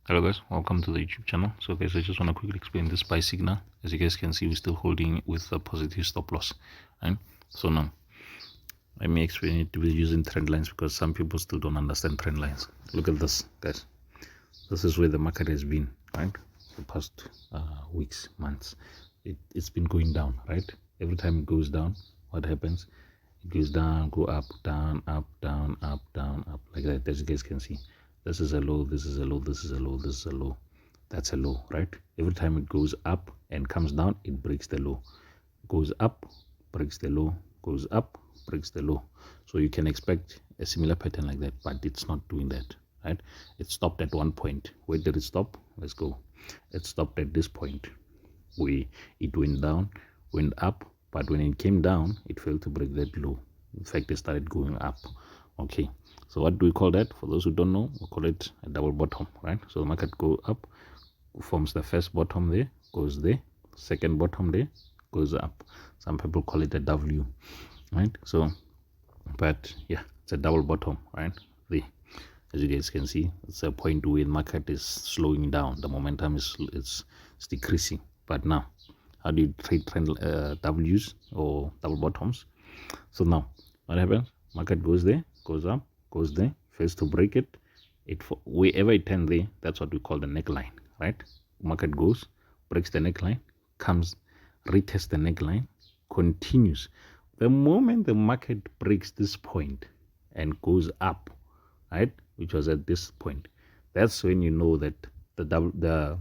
Hello guys, welcome to the YouTube channel. So guys, I just want to quickly explain this buy signal. As you guys can see, we're still holding with a positive stop loss. Right? So now, let me explain it using trend lines because some people still don't understand trend lines. Look at this, guys. This is where the market has been, right? The past weeks, months. It's been going down, right? Every time it goes down, what happens? It goes down, go up, down, up, down, up, down, up, like that. As you guys can see, this is a low, this is a low, this is a low, this is a low. That's a low, right? Every time it goes up and comes down, it breaks the low. Goes up, breaks the low, goes up, breaks the low. So you can expect a similar pattern like that, but it's not doing that, right? It stopped at one point. Where did it stop? Let's go. It stopped at this point where it went down, went up, but when it came down, it failed to break that low. In fact, it started going up. Okay, so what do we call that? For those who don't know, we call it a double bottom, right? So the market go up, forms the first bottom there, goes there, second bottom there, goes up. Some people call it a W, right? So, but yeah, it's a double bottom, right? As you guys can see, it's a point where the market is slowing down. The momentum is it's decreasing. But now, how do you trade trend W's or double bottoms? So now, what happens? Market goes there, goes up, goes there, fails to break it. Wherever it turns there, that's what we call the neckline, right? Market goes, breaks the neckline, comes, retests the neckline, continues. The moment the market breaks this point and goes up, right, which was at this point, that's when you know that the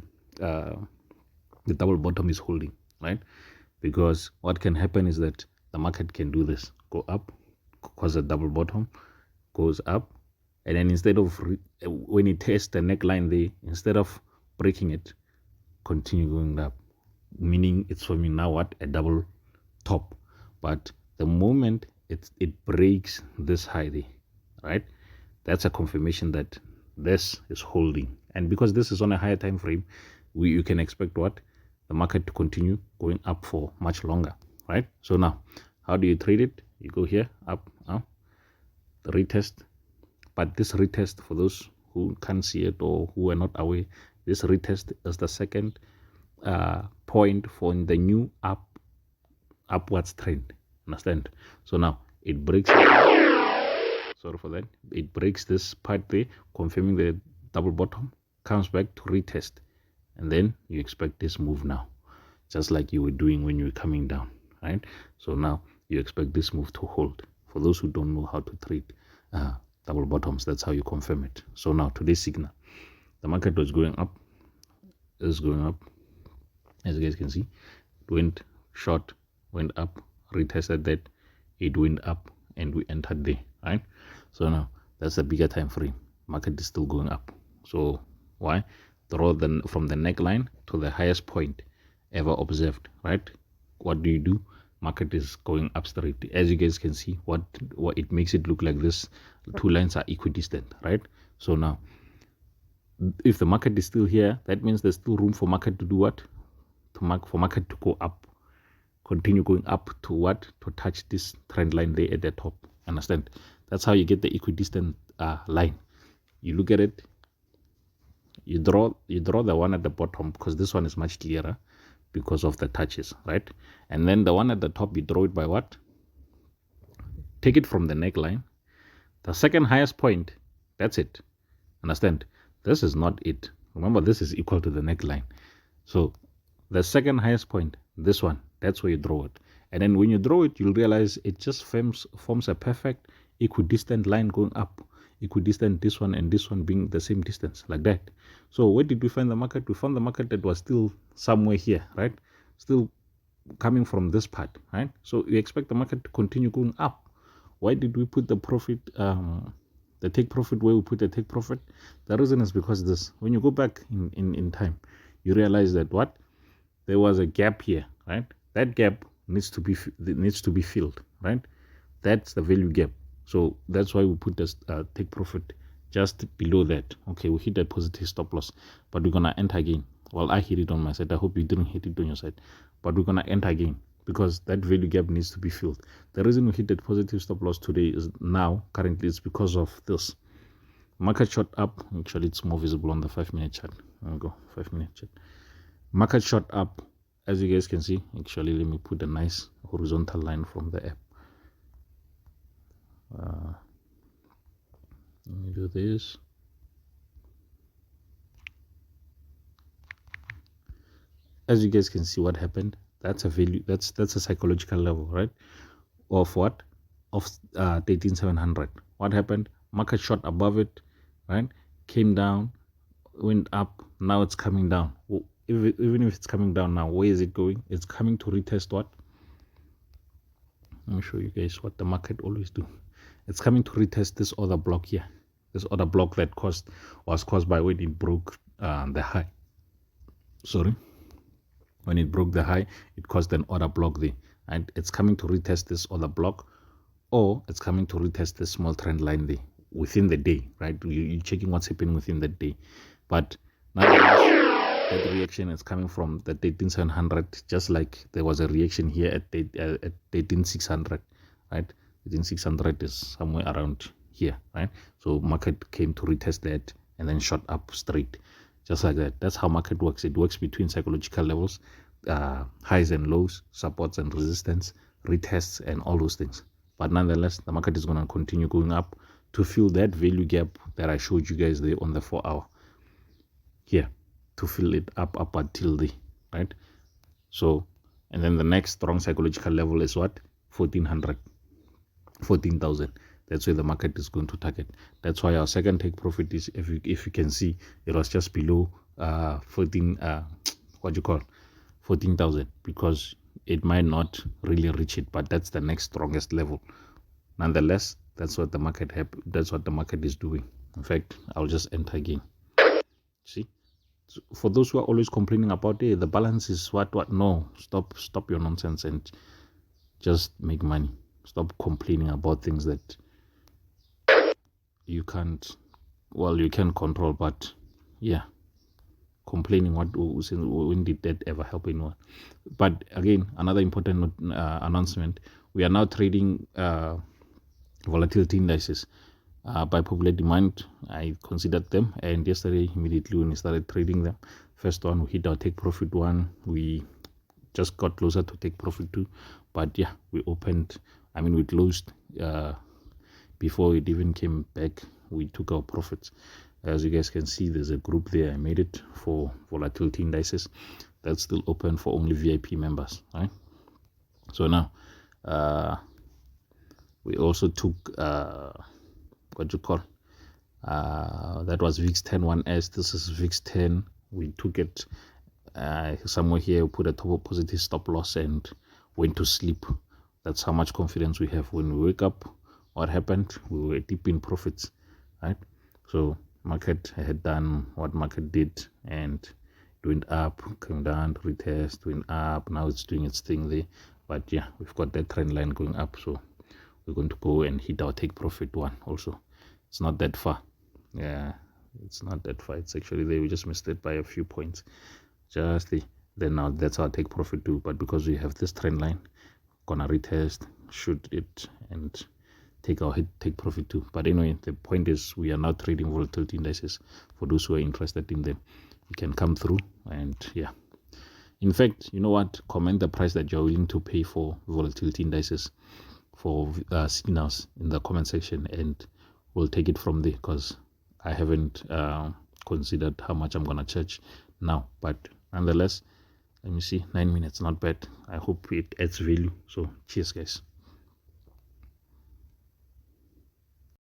double bottom is holding, right? Because what can happen is that the market can do this, go up, cause a double bottom, goes up, and then instead of when it tests the neckline there, instead of breaking it, continue going up, meaning it's forming now what, a double top. But the moment it breaks this high there, right, that's a confirmation that this is holding. And because this is on a higher time frame, you can expect what, the market to continue going up for much longer, right? So now, how do you trade it? You go here, up, the retest. But this retest, for those who can't see it or who are not aware, this retest is the second point for the new upwards trend. Understand? So now it breaks. Sorry for that. It breaks this part there, confirming the double bottom, comes back to retest, and then you expect this move now, just like you were doing when you were coming down, right? So now you expect this move to hold. For those who don't know how to trade double bottoms, that's how you confirm it. So now today's signal, the market was going up, is going up, as you guys can see. It went short, went up, retested that, it went up, and we entered there, right? So now that's a bigger time frame. Market is still going up. So why? Draw from the neckline to the highest point ever observed, right? What do? Market is going up straight. As you guys can see, what it makes it look like this. Two lines are equidistant, right? So now, if the market is still here, that means there's still room for market to do what? For market to go up, continue going up to what? To touch this trend line there at the top. Understand? That's how you get the equidistant line. You look at it, you draw the one at the bottom, because this one is much clearer because of the touches, right? And then the one at the top, you draw it by what? Take it from the neckline, the second highest point, that's it. Understand? This is not it. Remember, this is equal to the neckline. So the second highest point, this one, that's where you draw it. And then when you draw it, you'll realize it just forms a perfect equidistant line going up. Equidistant, this one and this one being the same distance, like that. So where did we find the market? We found the market that was still somewhere here, right? Still coming from this part, right? So you expect the market to continue going up. Why did we put the profit, the take profit where we put the take profit? The reason is because this, when you go back in time, you realize that what? There was a gap here, right? That gap needs to be filled, right? That's the value gap. So that's why we put this take profit just below that. Okay, we hit that positive stop loss, but we're gonna enter again. Well, I hit it on my side. I hope you didn't hit it on your side, but we're gonna enter again because that value gap needs to be filled. The reason we hit that positive stop loss today is now currently it's because of this. market shot up. Actually, it's more visible on the 5-minute chart. There we go, 5-minute chart. Market shot up, as you guys can see. Actually, let me put a nice horizontal line from the app. Let me do this. As you guys can see, what happened, that's a value, that's a psychological level, right, of what, of 13700. What happened? Market shot above it, right, came down, went up, now it's coming down. Even if it's coming down now, where is it going? It's coming to retest what? Let me show you guys what the market always do. It's coming to retest this other block here, this other block that was caused by when it broke the high. Sorry, when it broke the high, it caused an order block there, and it's coming to retest this other block, or it's coming to retest this small trend line there within the day, right? You're checking what's happening within the day. But now that reaction is coming from the 13700, just like there was a reaction here at 13600, right? 13600 is somewhere around here, right? So market came to retest that and then shot up straight, just like that. That's how market works. It works between psychological levels, highs and lows, supports and resistance, retests, and all those things. But nonetheless, the market is going to continue going up to fill that value gap that I showed you guys there on the 4-hour here, to fill it up until the, right? So, and then the next strong psychological level is what? 1400, 14,000. That's where the market is going to target. That's why our second take profit is, if you can see, it was just below 14,000, because it might not really reach it, but that's the next strongest level. Nonetheless, that's what the market is doing. In fact, I'll just enter again. See, so for those who are always complaining about it, the balance is what no, stop your nonsense and just make money. Stop complaining about things that you can't, well, you can control. But yeah, complaining, when did that ever help anyone? But again, another important announcement: we are now trading volatility indices by popular demand. I considered them, and yesterday immediately when we started trading them, first one we hit our take profit one, we just got closer to take profit two, but yeah, we closed before it even came back. We took our profits. As you guys can see, there's a group there. I made it for volatility indices. That's still open for only VIP members, right? So now we also took what you call that was VIX 10 1S. This is VIX 10. We took it somewhere here, put a top positive stop loss and went to sleep. That's how much confidence we have. When we wake up, what happened? We were deep in profits, right? So market had done what market did, and it went up, came down, retest, went up. Now it's doing its thing there. But yeah, we've got that trend line going up, so we're going to go and hit our take profit one also. It's not that far. Yeah, it's not that far. It's actually there. We just missed it by a few points. Just then now that's our take profit too. But because we have this trend line, gonna retest, shoot it, and take our take profit too. But anyway, the point is we are now trading volatility indices. For those who are interested in them, you can come through. And yeah, in fact, you know what, comment the price that you're willing to pay for volatility indices for signals in the comment section, and we'll take it from there, because I haven't considered how much I'm gonna charge now. But nonetheless, let me see, 9 minutes, not bad. I hope it adds value. So cheers guys.